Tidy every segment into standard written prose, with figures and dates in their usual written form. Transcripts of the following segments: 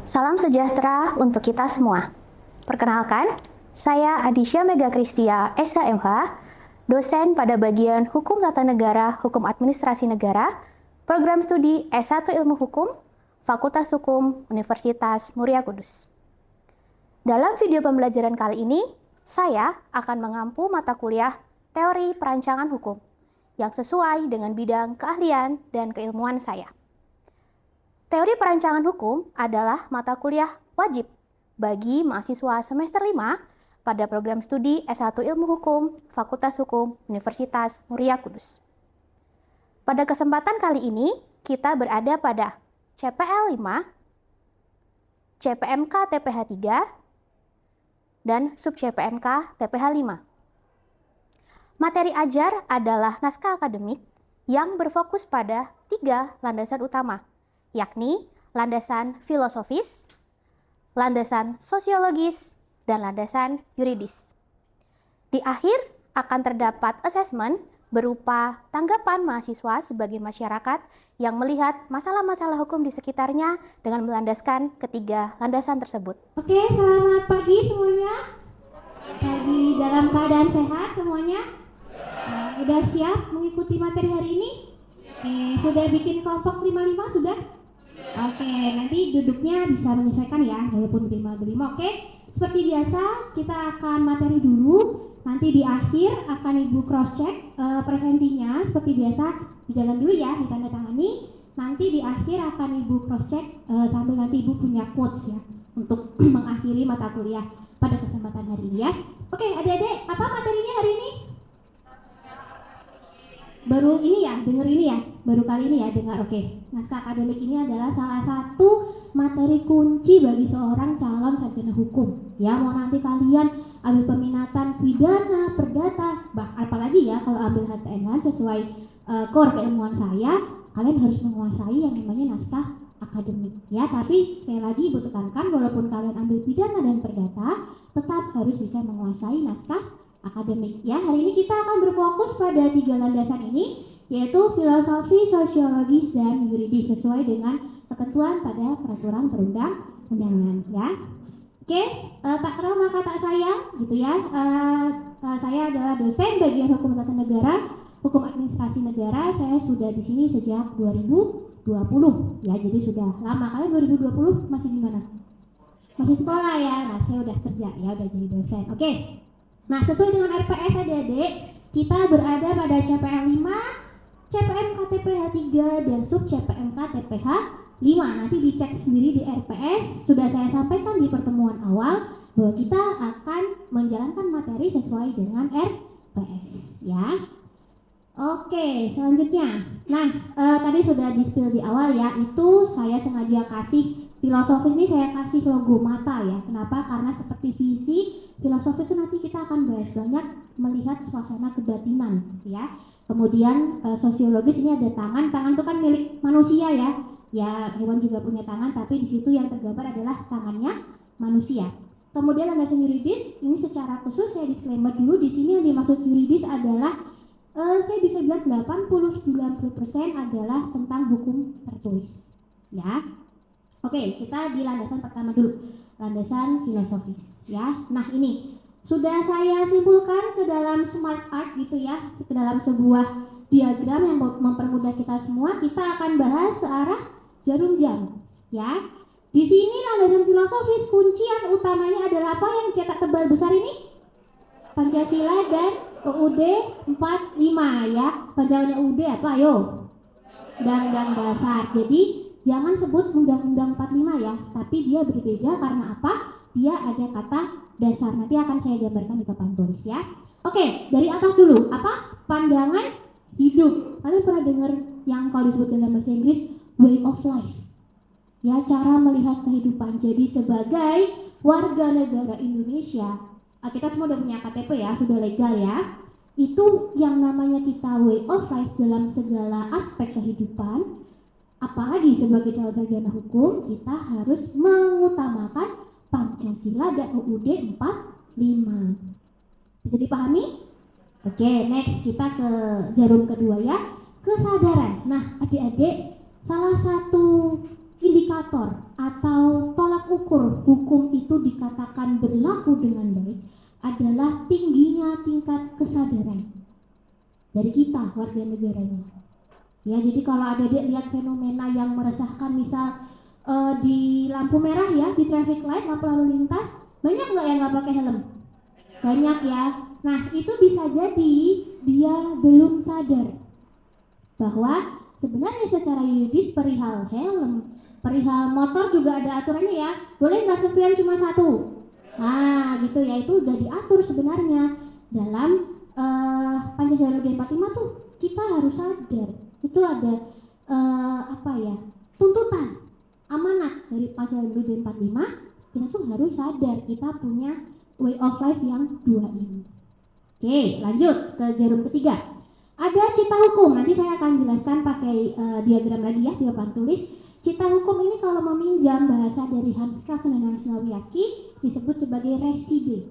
Salam sejahtera untuk kita semua. Perkenalkan, saya Adisha Mega Kristia, SHMH, dosen pada bagian Hukum Tata Negara, Hukum Administrasi Negara, Program Studi S1 Ilmu Hukum, Fakultas Hukum, Universitas Muria Kudus. Dalam video pembelajaran kali ini, saya akan mengampu mata kuliah Teori Perancangan Hukum yang sesuai dengan bidang keahlian dan keilmuan saya. Teori perancangan hukum adalah mata kuliah wajib bagi mahasiswa semester 5 pada program studi S1 Ilmu Hukum, Fakultas Hukum, Universitas Muria Kudus. Pada kesempatan kali ini, kita berada pada CPL 5, CPMK TPH 3, dan Sub CPMK TPH 5. Materi ajar adalah naskah akademik yang berfokus pada 3 landasan utama, yakni landasan filosofis, landasan sosiologis, dan landasan yuridis. Di akhir akan terdapat asesmen berupa tanggapan mahasiswa sebagai masyarakat yang melihat masalah-masalah hukum di sekitarnya dengan melandaskan ketiga landasan tersebut. Oke, selamat pagi semuanya. Pagi dalam keadaan sehat semuanya? Udah siap mengikuti materi hari ini? Sudah bikin kelompok 55 sudah? Oke, nanti duduknya bisa menyesuaikan ya, walaupun berlima. Oke, seperti biasa kita akan materi dulu. Nanti di akhir akan Ibu cross check presentasinya seperti biasa. Jalan dulu ya, ditandatangani. Nanti di akhir akan Ibu cross check sambil nanti Ibu punya quotes ya untuk mengakhiri mata kuliah pada kesempatan hari ini ya. Oke, adik-adik, apa materinya hari ini? Baru ini ya, dengar ini ya, baru kali ini ya dengar. Oke, naskah akademik ini adalah salah satu materi kunci bagi seorang calon sarjana hukum. Ya, mau nanti kalian ambil peminatan pidana, perdata, apalagi ya kalau ambil HTN sesuai core keilmuan saya, kalian harus menguasai yang namanya naskah akademik. Ya, tapi sekali lagi Ibu tekankan, walaupun kalian ambil pidana dan perdata, tetap harus bisa menguasai naskah akademik. Ya, hari ini kita akan berfokus pada 3 landasan ini, yaitu filosofi, sosiologis, dan yuridis sesuai dengan ketentuan pada peraturan perundang-undangan. Ya, oke, tak kenal maka tak sayang, gitu ya. Saya adalah dosen bagian Hukum Tata Negara, Hukum Administrasi Negara. Saya sudah di sini sejak 2020, ya, jadi sudah lama. Kalian 2020 masih di mana? Masih sekolah ya. Nah, saya udah kerja ya, udah jadi dosen. Oke. Nah, sesuai dengan RPS adik-adik, kita berada pada CPL 5, CPMK TPH 3, dan Sub CPMK TPH 5. Nanti dicek sendiri di RPS, sudah saya sampaikan di pertemuan awal bahwa kita akan menjalankan materi sesuai dengan RPS ya. Oke, selanjutnya. Nah, tadi sudah di-spill di awal ya, itu saya sengaja kasih filosofis ini, saya kasih logo mata ya. Kenapa? Karena seperti visi filosofis itu nanti kita akan bahas banyak melihat suasana kebatinan ya. Kemudian sosiologis ini ada tangan itu kan milik manusia ya. Ya, hewan juga punya tangan, tapi di situ yang tergambar adalah tangannya manusia. Kemudian landasan yuridis, ini secara khusus saya disclaimer dulu, di sini yang dimaksud yuridis adalah saya bisa bilang 80-90% adalah tentang hukum tertulis ya. Oke, kita di landasan pertama dulu, landasan filosofis ya. Nah, ini sudah saya simpulkan ke dalam smart art gitu ya, ke dalam sebuah diagram yang mempermudah kita semua. Kita akan bahas searah jarum jam ya. Di sini landasan filosofis kuncian utamanya adalah apa yang cetak tebal besar ini? Pancasila dan UUD 45 ya. Panjangnya UUD apa? Ayo. Undang-undang dasar. Jadi jangan sebut Undang-Undang 45 ya, tapi dia berbeda karena apa? Dia ada kata dasar. Nanti akan saya gambarkan di papan tulis ya. Oke, dari atas dulu. Apa? Pandangan hidup. Kalian pernah dengar yang kalau disebut dalam bahasa Inggris way of life? Ya, cara melihat kehidupan. Jadi sebagai warga negara Indonesia, kita semua udah punya KTP ya, sudah legal ya. Itu yang namanya kita way of life dalam segala aspek kehidupan. Apalagi sebagai calon sarjana hukum, kita harus mengutamakan Pancasila dan UUD 45. Bisa dipahami? Oke, next kita ke jarum kedua ya, kesadaran. Nah, adik-adik, salah satu indikator atau tolak tolak ukur hukum itu dikatakan berlaku dengan baik adalah tingginya tingkat kesadaran dari kita warga negaranya. Ya, jadi kalau ada lihat fenomena yang meresahkan, misal di lampu merah ya, di traffic light, lampu lalu lintas, banyak nggak yang nggak pakai helm? Banyak ya. Nah, itu bisa jadi dia belum sadar bahwa sebenarnya secara yuridis perihal helm, perihal motor juga ada aturannya ya. Boleh nggak spion cuma satu? Nah, gitu ya, itu udah diatur sebenarnya dalam Pancasila UUD 45 tuh. Kita harus sadar itu ada tuntutan amanat dari Pancasila UUD 45. Kita tuh harus sadar kita punya way of life yang dua ini. Oke, lanjut ke jarum ketiga. Ada cita hukum. Nanti saya akan jelaskan pakai diagram lagi ya di papan tulis. Cita hukum ini kalau meminjam bahasa dari Hans Kelsen dan Hans Sławiacki disebut sebagai reside.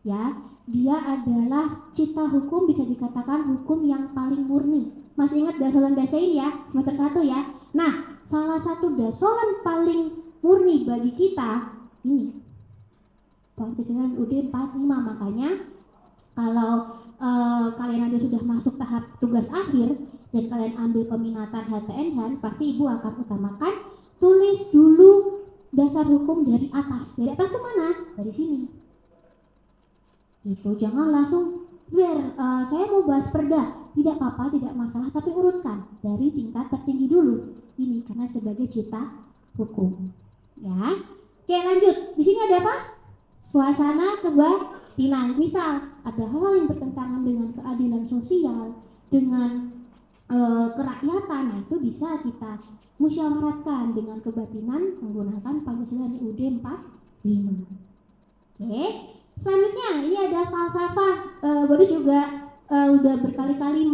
Ya, dia adalah cita hukum, bisa dikatakan hukum yang paling murni. Masih ingat dasolan-dasain ya, semester 1 ya. Nah, salah satu dasolan paling murni bagi kita ini Pancasila UUD 45. Makanya kalau kalian ada sudah masuk tahap tugas akhir dan kalian ambil peminatan HTN, pasti ibu akan utamakan tulis dulu dasar hukum dari atas. Dari atas ke mana? Dari sini. Gitu, jangan langsung saya mau bahas perda. Tidak apa-apa, tidak masalah, tapi urutkan dari tingkat tertinggi dulu. Ini karena sebagai cita hukum. Ya. Oke, lanjut. Di sini ada apa? Suasana kebatinan. Misal ada hal yang bertentangan dengan keadilan sosial, dengan kerakyatan, nah itu bisa kita musyawarahkan dengan kebatinan menggunakan Pancasila UUD 45. Oke. Selanjutnya ini ada falsafah. Bodo juga udah berkali-kali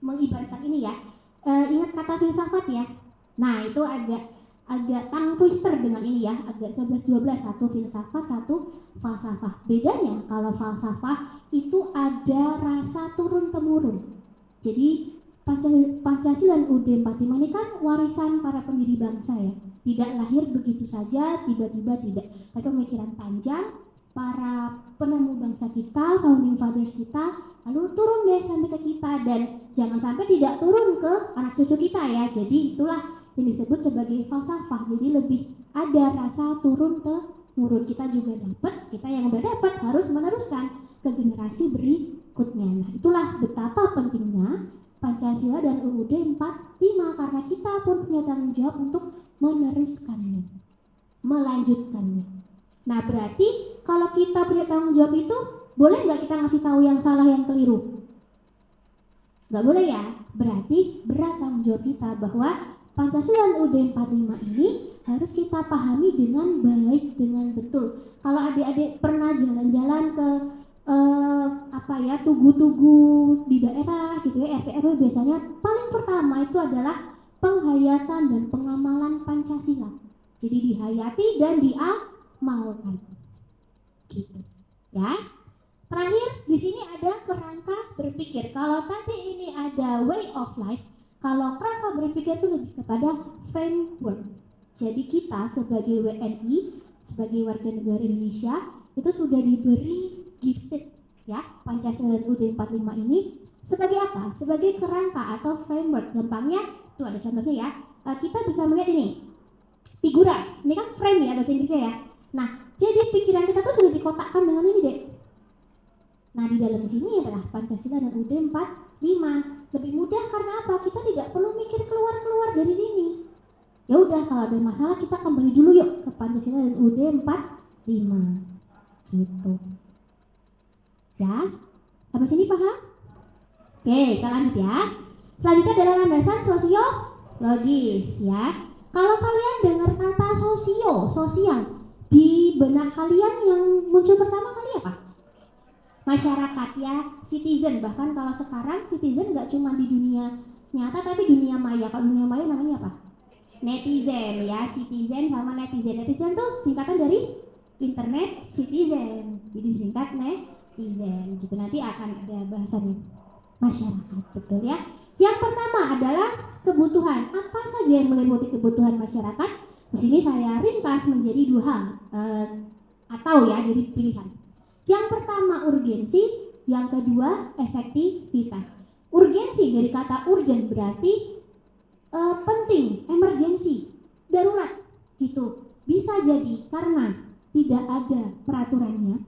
mengibaratkan ini ya. Ingat kata filsafat ya. Nah, itu agak tongue twister dengan ini ya, agak 11-12, satu filsafat, satu falsafah. Bedanya kalau falsafah itu ada rasa turun-temurun. Jadi Pancasila dan UUD 45 ini kan warisan para pendiri bangsa ya. Tidak lahir begitu saja, tiba-tiba tidak. Tapi pemikiran panjang para penemu bangsa kita, founding fathers kita, lalu turun deh sampai ke kita, dan jangan sampai tidak turun ke anak cucu kita ya. Jadi itulah yang disebut sebagai falsafah. Jadi lebih ada rasa turun ke temurun. Kita juga dapat, kita yang udah dapat harus meneruskan ke generasi berikutnya. Nah, itulah betapa pentingnya Pancasila dan UUD 45, karena kita pun punya tanggung jawab untuk meneruskannya, melanjutkannya. Nah, berarti kalau kita punya tanggung jawab itu, boleh nggak kita ngasih tahu yang salah, yang keliru? Nggak boleh ya. Berarti berat tanggung jawab kita bahwa Pancasila UUD 45 ini harus kita pahami dengan baik, dengan betul. Kalau adik-adik pernah jalan-jalan ke tugu-tugu di daerah gitu ya, RT RW, biasanya paling pertama itu adalah penghayatan dan pengamalan Pancasila. Jadi dihayati dan diamalkan. Gitu. Ya. Terakhir di sini ada kerangka berpikir. Kalau tadi ini ada way of life, kalau kerangka berpikir itu lebih kepada framework. Jadi kita sebagai WNI, sebagai warga negara Indonesia, itu sudah diberi gifted ya, Pancasila dan UUD 45 ini sebagai apa? Sebagai kerangka atau framework. Gampangnya tuh ada contohnya ya. Kita bisa melihat ini figura. Ini kan frame ya bahasa Inggrisnya ya. Nah, jadi pikiran kita tuh sudah dikotakkan dengan ini deh. Nah, di dalam sini adalah Pancasila dan UUD 45. Lebih mudah karena apa? Kita tidak perlu mikir keluar-keluar dari sini. Ya udah, kalau ada masalah kita kembali dulu yuk ke Pancasila dan UUD 45. Gitu. Ya, sampai sini paham? Oke, kita lanjut ya. Selanjutnya adalah landasan sosiologis ya. Kalau kalian dengar kata sosial, di benak kalian yang muncul pertama kali apa? Masyarakat ya, citizen. Bahkan kalau sekarang citizen nggak cuma di dunia nyata tapi dunia maya. Kalau dunia maya namanya apa? Netizen ya, citizen sama netizen. Netizen tuh singkatan dari internet citizen. Jadi singkat netizen. Gitu, nanti akan ada bahasannya. Masyarakat, betul ya. Yang pertama adalah kebutuhan. Apa saja yang meliputi kebutuhan masyarakat? Di sini saya ringkas menjadi dua hal, atau ya jadi pilihan. Yang pertama urgensi, yang kedua efektivitas. Urgensi dari kata urgent berarti penting, emergensi, darurat gitu. Bisa jadi karena tidak ada peraturannya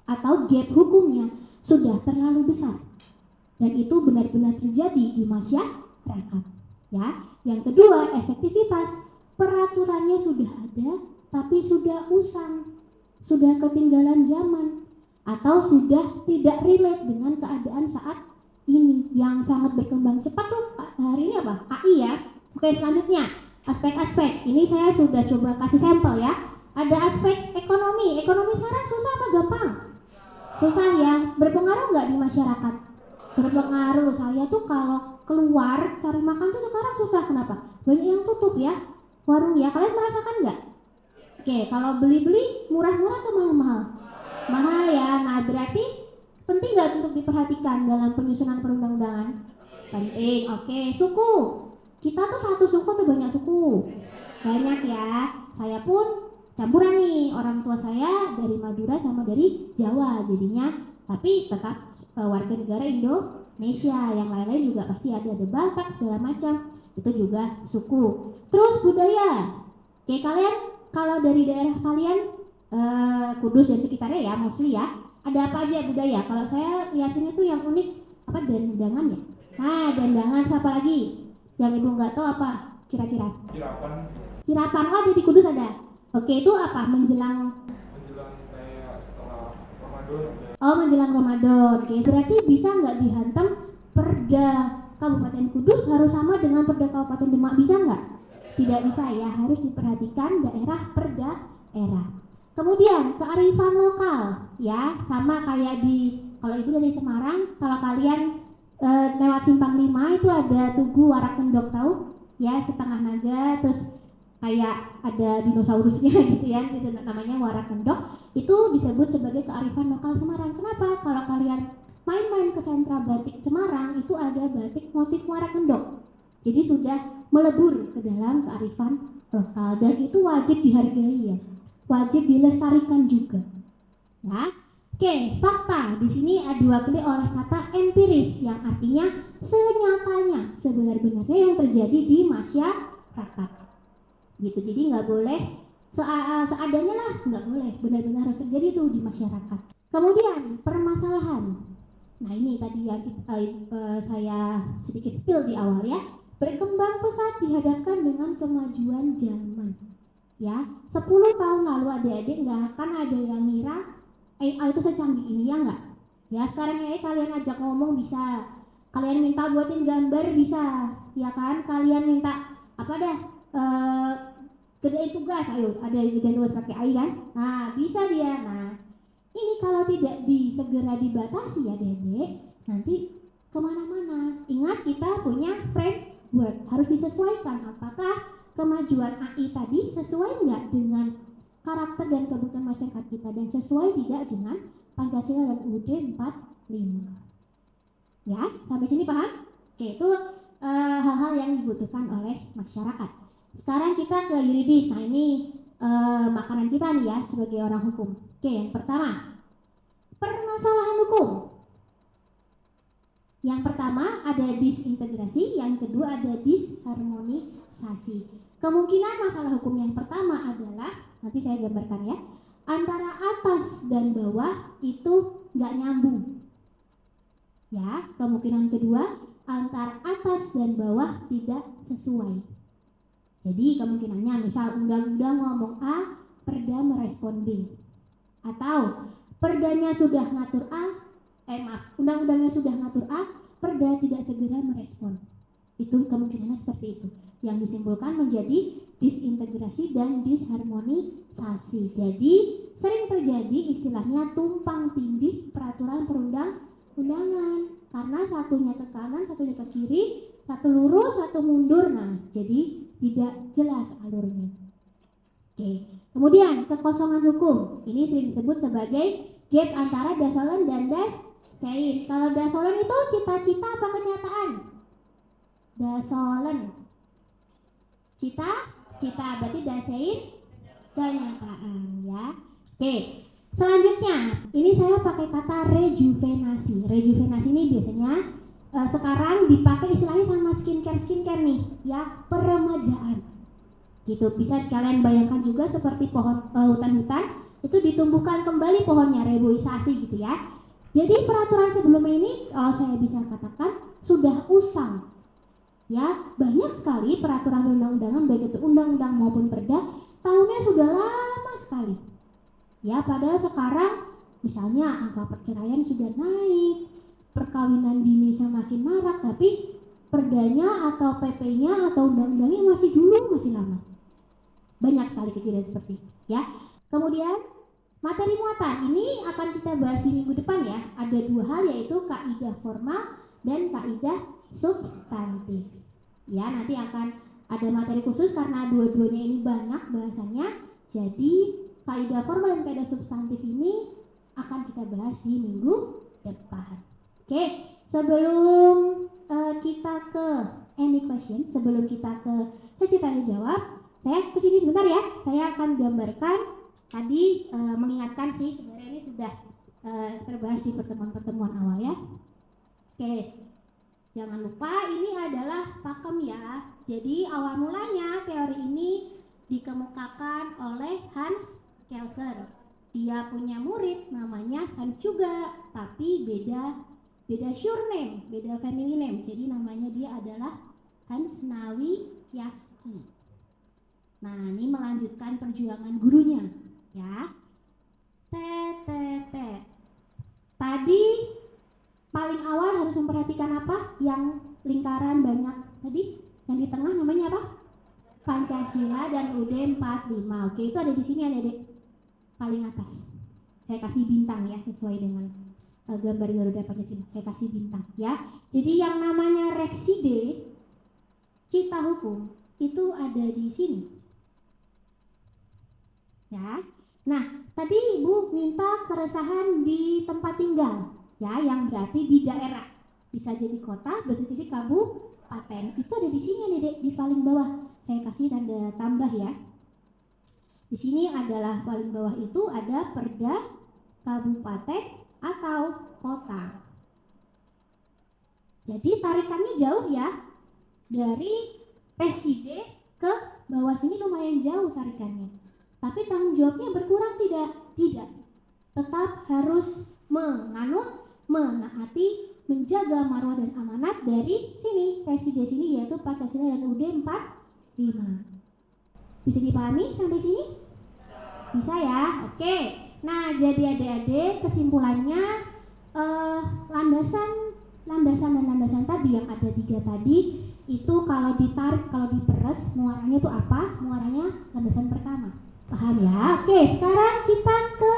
atau gap hukumnya sudah terlalu besar dan itu benar-benar terjadi di masyarakat. Ya, yang kedua efektivitas, peraturannya sudah ada tapi sudah usang, sudah ketinggalan zaman atau sudah tidak relate dengan keadaan saat ini yang sangat berkembang cepat tuh hari ini apa? AI ya. Oke, selanjutnya aspek-aspek. Ini saya sudah coba kasih sampel ya. Ada aspek ekonomi. Ekonomi sekarang susah apa gampang? Susah ya. Berpengaruh nggak di masyarakat? Berpengaruh. Saya tuh kalau keluar cari makan tuh sekarang susah. Kenapa? Banyak yang tutup ya. Warung ya. Kalian merasakan nggak? Oke, kalau beli-beli murah-murah atau mahal-mahal? Mahal ya. Nah berarti penting nggak untuk diperhatikan dalam penyusunan perundang-undangan? Penting. Oke, suku. Kita tuh satu suku atau banyak suku? Banyak ya. Saya pun campuran nih. Orang tua saya dari Madura sama dari Jawa jadinya. Tapi tetap warga negara Indonesia. Yang lain-lain juga pasti ada Batak segala macam. Itu juga suku. Terus budaya. Oke, kalian kalau dari daerah kalian Kudus dan sekitarnya ya, mostly ya. Ada apa aja budaya? Kalau saya lihat sini tuh yang unik apa dandangan ya? Nah, dandangan siapa lagi? Yang ibu nggak tahu apa kira-kira? Kirapan. Kirapan, oh ada di Kudus ada. Oke, itu apa? Menjelang kayak setelah Ramadan. Oh, menjelang Ramadan. Oke, berarti bisa nggak dihantam Perda Kabupaten Kudus harus sama dengan Perda Kabupaten Demak, bisa nggak? Tidak bisa ya, harus diperhatikan daerah per daerah. Kemudian kearifan lokal ya, sama kayak di kalau ibu dari Semarang, kalau kalian lewat Simpang 5 itu ada Tugu Warak Kendok, tahu? Ya, setengah naga terus kayak ada dinosaurusnya gitu ya, itu namanya Warak Kendok. Itu disebut sebagai kearifan lokal Semarang. Kenapa? Kalau kalian main-main ke sentra batik Semarang itu ada batik motif Warak Kendok. Jadi sudah melebur ke dalam kearifan lokal dan itu wajib dihargai ya. Wajib dilestarikan juga. Ya. Oke, fakta di sini diwakili oleh kata empiris yang artinya senyatanya, sebenar-benarnya yang terjadi di masyarakat. Gitu. Jadi nggak boleh seadanya lah, nggak boleh. Benar-benar harus terjadi itu di masyarakat. Kemudian permasalahan. Nah ini tadi yang saya sedikit spill di awal ya. Berkembang pesat dihadapkan dengan kemajuan zaman. Ya, 10 tahun lalu adik-adik nggak akan ada yang ngira AI itu secanggih ini ya nggak? Ya sekarang AI kalian ajak ngomong bisa, kalian minta buatin gambar bisa, ya kan? Kalian minta apa dah? Kerjain tugas, ayo ada yang kerjain tugas pakai AI kan? Nah bisa dia. Nah ini kalau tidak segera dibatasi ya adik-adik, nanti kemana-mana. Ingat kita punya framework, harus disesuaikan apakah kemajuan AI tadi sesuai nggak dengan karakter dan kebutuhan masyarakat kita dan sesuai tidak dengan Pancasila dan UUD 45. Ya, sampai sini paham? Oke, itu hal-hal yang dibutuhkan oleh masyarakat. Sekarang kita ke yuridis. Nah ini makanan kita nih ya sebagai orang hukum. Oke, yang pertama permasalahan hukum. Yang pertama ada disintegrasi, yang kedua ada disharmonisasi. Kemungkinan masalah hukum yang pertama adalah, nanti saya gambarkan ya, antara atas dan bawah itu nggak nyambung. Ya, kemungkinan kedua antara atas dan bawah tidak sesuai. Jadi kemungkinannya misal undang-undang ngomong A, perda merespon B. Atau perdanya sudah ngatur A, undang-undangnya sudah ngatur A, perda tidak segera merespon. Itu kemungkinannya seperti itu. Yang disimpulkan menjadi disintegrasi dan disharmonisasi. Jadi sering terjadi istilahnya tumpang tindih peraturan perundang-undangan. Karena satunya ke kanan, satunya ke kiri, satu lurus, satu mundur. Nah, jadi tidak jelas alurnya. Oke. Kemudian kekosongan hukum. Ini sering disebut sebagai gap antara dasolen dan dasein. Kalau dasolen itu cita-cita apa kenyataan? Dasolen. Cita-cita. cita, berarti dasein kenyataan ya. Oke, selanjutnya ini saya pakai kata rejuvenasi. Rejuvenasi ini biasanya sekarang dipakai istilahnya sama skincare nih ya, peremajaan gitu. Bisa kalian bayangkan juga seperti pohon hutan-hutan itu ditumbuhkan kembali pohonnya, reboisasi gitu ya. Jadi peraturan sebelumnya ini kalau saya bisa katakan sudah usang ya, banyak sekali peraturan undang-undangan baik itu undang-undang maupun perda tahunnya sudah lama sekali ya. Padahal sekarang misalnya angka perceraian sudah naik, perkawinan dini semakin marak, tapi perdanya atau PP-nya atau undang-undangnya masih lama. Banyak sekali kejadian seperti itu ya. Kemudian materi muatan ini akan kita bahas di minggu depan ya. Ada dua hal, yaitu kaidah formal dan kaidah substantif ya. Nanti akan ada materi khusus karena dua-duanya ini banyak bahasannya. Jadi kaidah formal dan kaidah substantif ini akan kita bahas di minggu depan. Oke, sebelum kita ke any question, sebelum kita ke sesi tanya jawab, saya kesini sebentar ya. Saya akan gambarkan tadi, mengingatkan sih sebenarnya ini sudah terbahas di pertemuan-pertemuan awal ya. Oke, jangan lupa ini adalah pakem ya. Jadi awal mulanya teori ini dikemukakan oleh Hans Kelsen. Dia punya murid namanya Hans juga, tapi beda surname, beda family name. Jadi namanya dia adalah Hans Nawiyaski. Nah, ini melanjutkan perjuangan gurunya ya. Tadi paling awal harus memperhatikan apa? Yang lingkaran banyak tadi, yang di tengah namanya apa? Pancasila dan UUD 45. Oke, itu ada di sini Adik-adik. Paling atas. Saya kasih bintang ya, sesuai dengan gambar Garuda Pancasila. Saya kasih bintang ya. Jadi yang namanya rekside cita hukum itu ada di sini. Ya. Nah, tadi Ibu minta keresahan di tempat tinggal ya, yang berarti di daerah. Bisa jadi kota, bisa jadi kabupaten. Itu ada di sini Dedek, di paling bawah. Saya kasih tanda tambah ya. Di sini adalah paling bawah itu ada perda kabupaten atau kota. Jadi tarikannya jauh ya. Dari reside ke bawah sini lumayan jauh tarikannya. Tapi tanggung jawabnya berkurang tidak? Tidak. Tetap harus menganut, menaati, menjaga marwah dan amanat dari sini, reside sini, yaitu Pancasila dan UUD 45. Bisa dipahami sampai sini? Bisa ya? Oke. Nah, jadi adik-adik kesimpulannya landasan dan landasan tadi yang ada 3 tadi itu kalau ditarik, kalau diperes muaranya itu apa? Muaranya landasan pertama. Paham ya? Oke, sekarang kita ke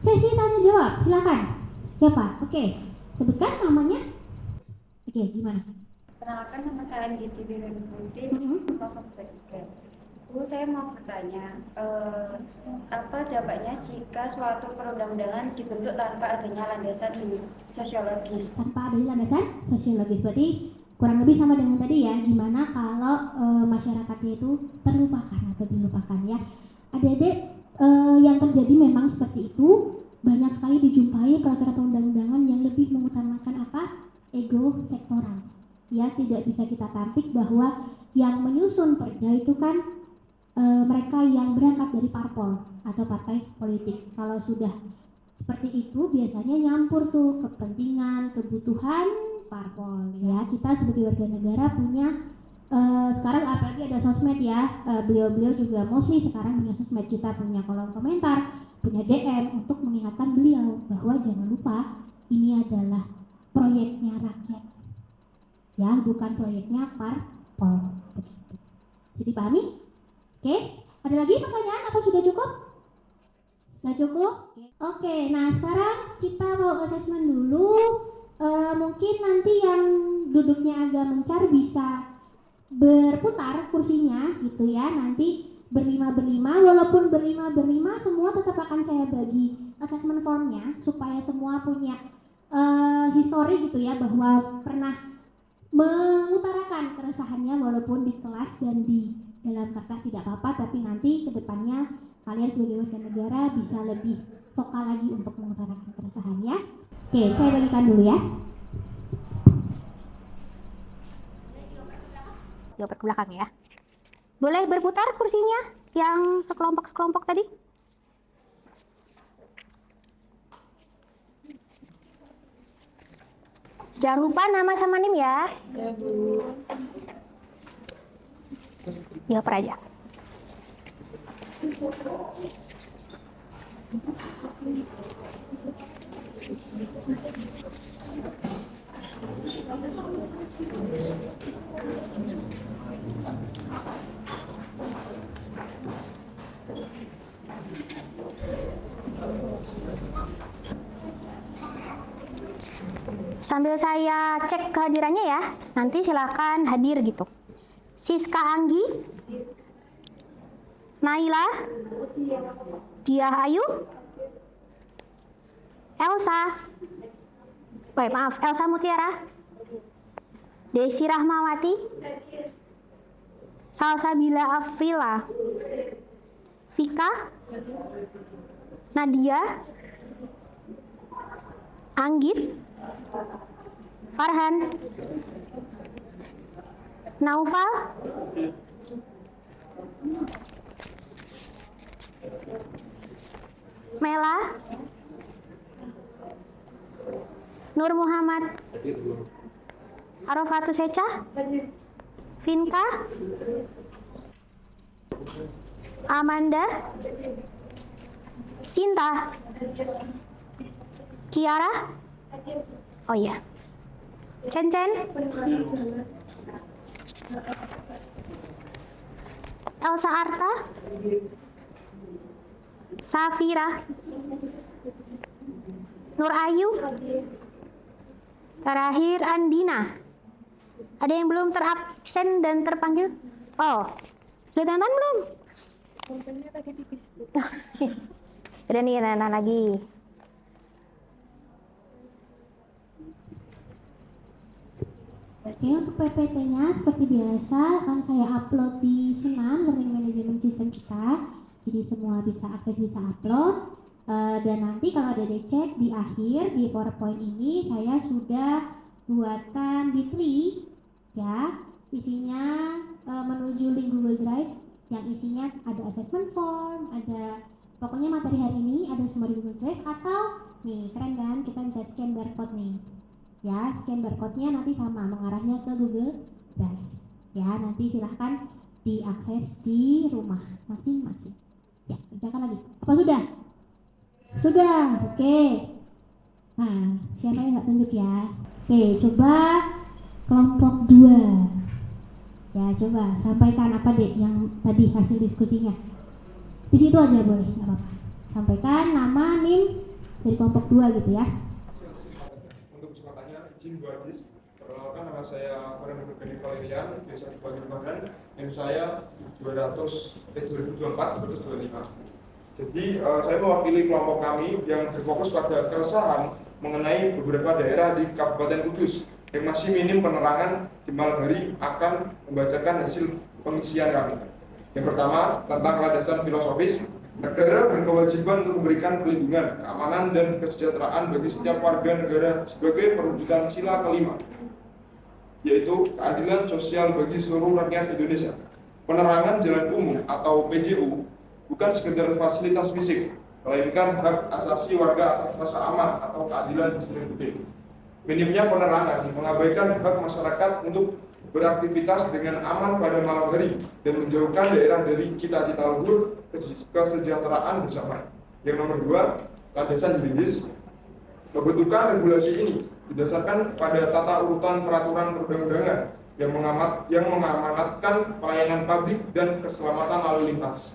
sesi tanya jawab. Silakan. Siapa? Oke. Sebutkan namanya. Oke, gimana? Perkenalkan, nama saya Anggiti Biremudin, 033. Saya mau bertanya, apa dampaknya jika suatu perundang-undangan dibentuk tanpa adanya landasan sosiologis? Tanpa adanya landasan sosiologis, berarti kurang lebih sama dengan tadi ya. Gimana kalau masyarakatnya itu terlupakan atau dilupakan ya? Adik-adik, yang terjadi memang seperti itu. Banyak sekali dijumpai peraturan perundang-undangan yang lebih mengutamakan apa? Ego sektoral. Ya, tidak bisa kita tampik bahwa yang menyusun perda itu kan mereka yang berangkat dari parpol atau partai politik. Kalau sudah seperti itu biasanya nyampur tuh kepentingan, kebutuhan parpol ya. Kita sebagai warga negara punya sekarang apalagi ada sosmed ya, beliau-beliau juga mostly sekarang punya sosmed. Kita punya kolom komentar, punya DM untuk mengingatkan beliau bahwa jangan lupa ini adalah proyeknya rakyat ya, bukan proyeknya parpol. Jadi pahami? Oke, ada lagi pertanyaan atau sudah cukup? Sudah cukup? Oke, nah sekarang kita mau assessment dulu. Mungkin nanti yang duduknya agak mencar bisa berputar kursinya gitu ya. Nanti berlima, walaupun berlima semua tetap akan saya bagi assessment formnya supaya semua punya histori gitu ya, bahwa pernah mengutarakan keresahannya walaupun di kelas dan di dalam kertas tidak apa-apa, tapi nanti kedepannya kalian sebagai warga negara bisa lebih vokal lagi untuk mengutarakan keresahan ya. Oke, saya bagikan dulu ya. Dioper ke belakang ya. Boleh berputar kursinya yang sekelompok-sekelompok tadi? Jangan lupa nama sama NIM ya. Ya, Bu. Dioper aja. Sambil saya cek kehadirannya ya, nanti silakan hadir gitu. Siska Anggi, Naila, Diah Ayu, Elsa, Elsa Mutiara, Desi Rahmawati, Salsabila Afrila, Vika, Nadia, Anggit, Farhan, Naufal, Mela, Nur Muhammad, Arofatus Seca, Vinka, Amanda, Sinta, Kiara, oh iya, Cen, Elsa Arta, Safira, Nur Ayu, terakhir Andina. Ada yang belum terabsen dan terpanggil? Oh, sudah tanda belum? Kontennya tadi di Facebook. Udah nih, tanda lagi. Oke, untuk PPT-nya seperti biasa akan saya upload di Siman Learning Management System kita. Jadi semua bisa akses, bisa upload. Dan nanti kalau ada dicek di akhir di PowerPoint ini saya sudah buatkan Bitly ya, isinya menuju link Google Drive yang isinya ada assessment form, ada pokoknya materi hari ini ada semua di Google Drive, atau nih keren kan, kita bisa scan barcode nih ya, scan barcode-nya nanti sama mengarahnya ke Google Drive ya, nanti silahkan diakses di rumah masing-masing ya. Kerjakan lagi, apa sudah, oke. Nah, siapa yang nggak tunjuk ya? Oke, coba kelompok 2 ya, coba sampaikan apa deh yang tadi hasil diskusinya. Di situ aja boleh, nggak apa-apa. Sampaikan nama, NIM dari kelompok 2 gitu ya. Untuk kesempatannya, izin Bu Adis, perkenalkan nama saya Farhan Nurgani Valerian, biasa dipanggil Farhan, NIM saya 2024-225. Jadi saya mewakili kelompok kami yang berfokus pada keresahan mengenai beberapa daerah di Kabupaten Kudus yang masih minim penerangan di malam hari akan membacakan hasil pengisian kami. Yang pertama, tentang landasan filosofis, negara berkewajiban untuk memberikan perlindungan, keamanan, dan kesejahteraan bagi setiap warga negara sebagai perwujudan sila kelima, yaitu keadilan sosial bagi seluruh rakyat Indonesia. Penerangan jalan umum atau PJU bukan sekedar fasilitas fisik, melainkan hak asasi warga atas rasa aman atau keadilan distributif. Minimnya penerangan mengabaikan hak masyarakat untuk beraktivitas dengan aman pada malam hari dan menjauhkan daerah dari cita-cita luhur kesejahteraan bersama. Yang nomor 2, landasan yuridis. Pembentukan regulasi ini didasarkan pada tata urutan peraturan perundang-undangan yang mengamanatkan pelayanan publik dan keselamatan lalu lintas.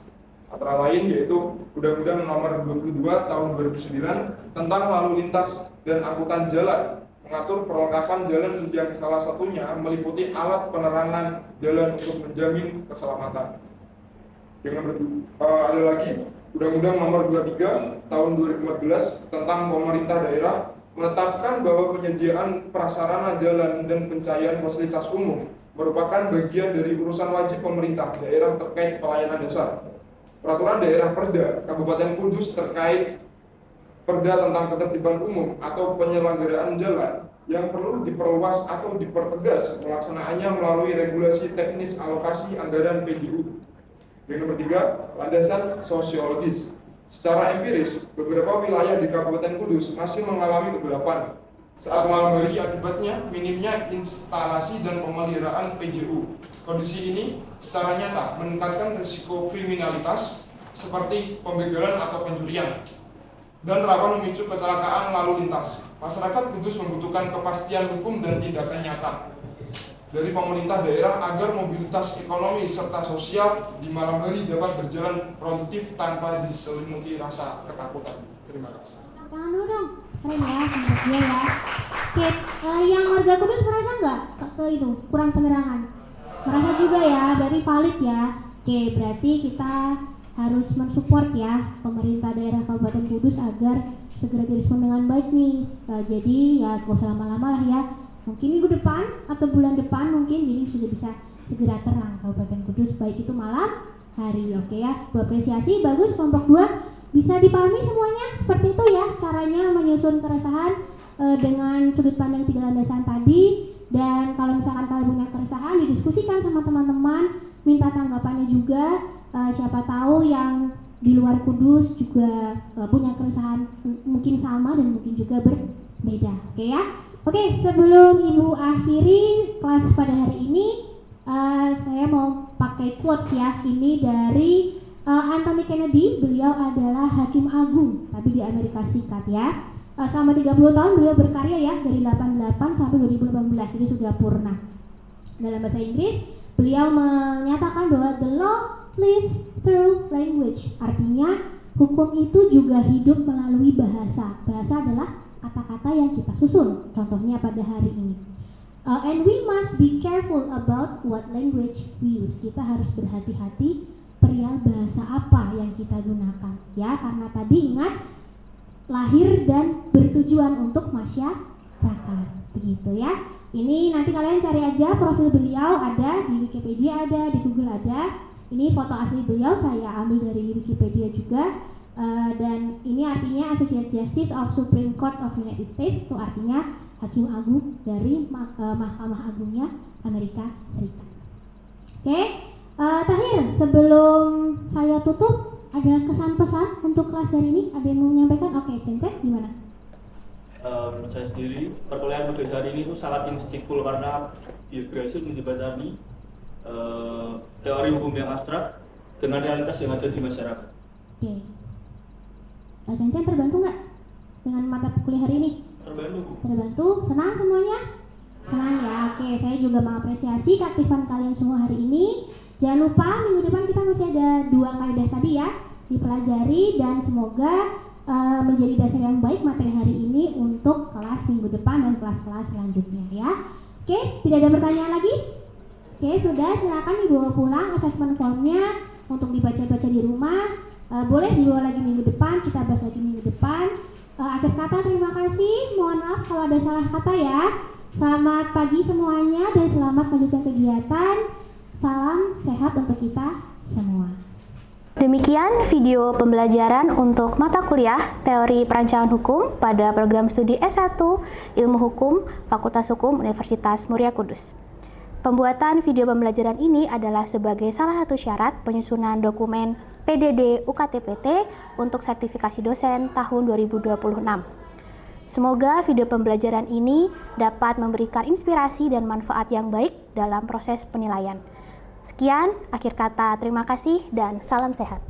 Antara lain yaitu Undang-Undang Nomor 22 Tahun 2009 tentang lalu lintas dan angkutan jalan, mengatur perlengkapan jalan yang salah satunya meliputi alat penerangan jalan untuk menjamin keselamatan. Yang nomor ada lagi Undang-Undang Nomor 23 Tahun 2014 tentang pemerintah daerah menetapkan bahwa penyediaan prasarana jalan dan pencahayaan fasilitas umum merupakan bagian dari urusan wajib pemerintah daerah terkait pelayanan dasar. Peraturan daerah Perda Kabupaten Kudus terkait Perda tentang ketertiban umum atau penyelenggaraan jalan yang perlu diperluas atau dipertegas pelaksanaannya melalui regulasi teknis alokasi anggaran PJU. Yang nomor 3, landasan sosiologis. Secara empiris, beberapa wilayah di Kabupaten Kudus masih mengalami kegelapan saat malam hari akibatnya minimnya instalasi dan pemeliharaan PJU. Kondisi ini secara nyata meningkatkan risiko kriminalitas seperti pembegalan atau pencurian dan rawan memicu kecelakaan lalu lintas. Masyarakat Kudus membutuhkan kepastian hukum dan tindakan nyata dari pemerintah daerah agar mobilitas ekonomi serta sosial di malam hari dapat berjalan produktif tanpa diselimuti rasa ketakutan. Terima kasih. Jangan dulu dong, keren ya, sempet dia ya. Oke, yang warga Kudus merasa nggak ke itu kurang penerangan? Merasa juga ya, berarti valid ya. Oke, berarti kita harus mensupport ya pemerintah daerah Kabupaten Kudus agar segera direspon dengan baik nih. Jadi ya gak usah lama-lama lah ya. Mungkin minggu depan atau bulan depan mungkin jadi sudah bisa segera terang Kabupaten Kudus, baik itu malam hari. Oke ya, gue apresiasi, bagus kelompok 2. Bisa dipahami semuanya seperti itu ya caranya menyusun keresahan dengan sudut pandang 3 landasan tadi. Dan kalau misalkan kalian punya keresahan, didiskusikan sama teman-teman, minta tanggapannya juga. Siapa tahu yang di luar Kudus juga punya keresahan mungkin sama dan mungkin juga berbeda. Oke ya. Oke, sebelum Ibu akhiri kelas pada hari ini, saya mau pakai quote ya. Ini dari Anthony Kennedy. Beliau adalah hakim agung tapi di Amerika Serikat ya. Selama 30 tahun beliau berkarya ya, dari 88 sampai 2018, jadi sudah purna. Dalam bahasa Inggris, beliau menyatakan bahwa the law lives through language. Artinya hukum itu juga hidup melalui bahasa. Bahasa adalah kata-kata yang kita susun. Contohnya pada hari ini. And we must be careful about what language we use. Kita harus berhati-hati perihal bahasa apa yang kita gunakan. Ya, karena tadi ingat lahir dan bertujuan untuk masyarakat. Begitu ya. Ini nanti kalian cari aja profil beliau, ada di Wikipedia, ada di Google ada. Ini foto asli beliau, saya ambil dari Wikipedia juga. Dan ini artinya Associate Justice of Supreme Court of United States, itu artinya hakim agung dari Mahkamah Agungnya Amerika Serikat. Oke, terakhir sebelum saya tutup, ada kesan-pesan untuk kelas hari ini? Ada yang mau menyampaikan? Oke, Cengcek gimana? Menurut saya sendiri, perkuliahan modul hari ini itu sangat insightful karena dia berhasil menjembatani teori hukum yang abstrak dengan realitas yang ada di masyarakat. Oke. Pak Cengcek terbantu nggak dengan mata kuliah hari ini? Terbantu, Bu. Terbantu? Senang semuanya? Senang ya? Oke, saya juga mengapresiasi keaktifan kalian semua hari ini. Jangan lupa minggu depan kita masih ada 2 kaidah tadi ya, dipelajari dan semoga menjadi dasar yang baik materi hari ini untuk kelas minggu depan dan kelas-kelas selanjutnya ya. Oke, tidak ada pertanyaan lagi? Oke, sudah, silakan dibawa pulang assessment formnya untuk dibaca-baca di rumah. Boleh dibawa lagi minggu depan, kita bahas lagi minggu depan. Akhir kata terima kasih, mohon maaf kalau ada salah kata ya. Selamat pagi semuanya dan selamat melanjutkan kegiatan. Salam sehat untuk kita semua. Demikian video pembelajaran untuk mata kuliah Teori Perancangan Hukum pada program studi S1 Ilmu Hukum Fakultas Hukum Universitas Muria Kudus. Pembuatan video pembelajaran ini adalah sebagai salah satu syarat penyusunan dokumen PDD UKT-PT untuk sertifikasi dosen tahun 2026. Semoga video pembelajaran ini dapat memberikan inspirasi dan manfaat yang baik dalam proses penilaian. Sekian, akhir kata terima kasih dan salam sehat.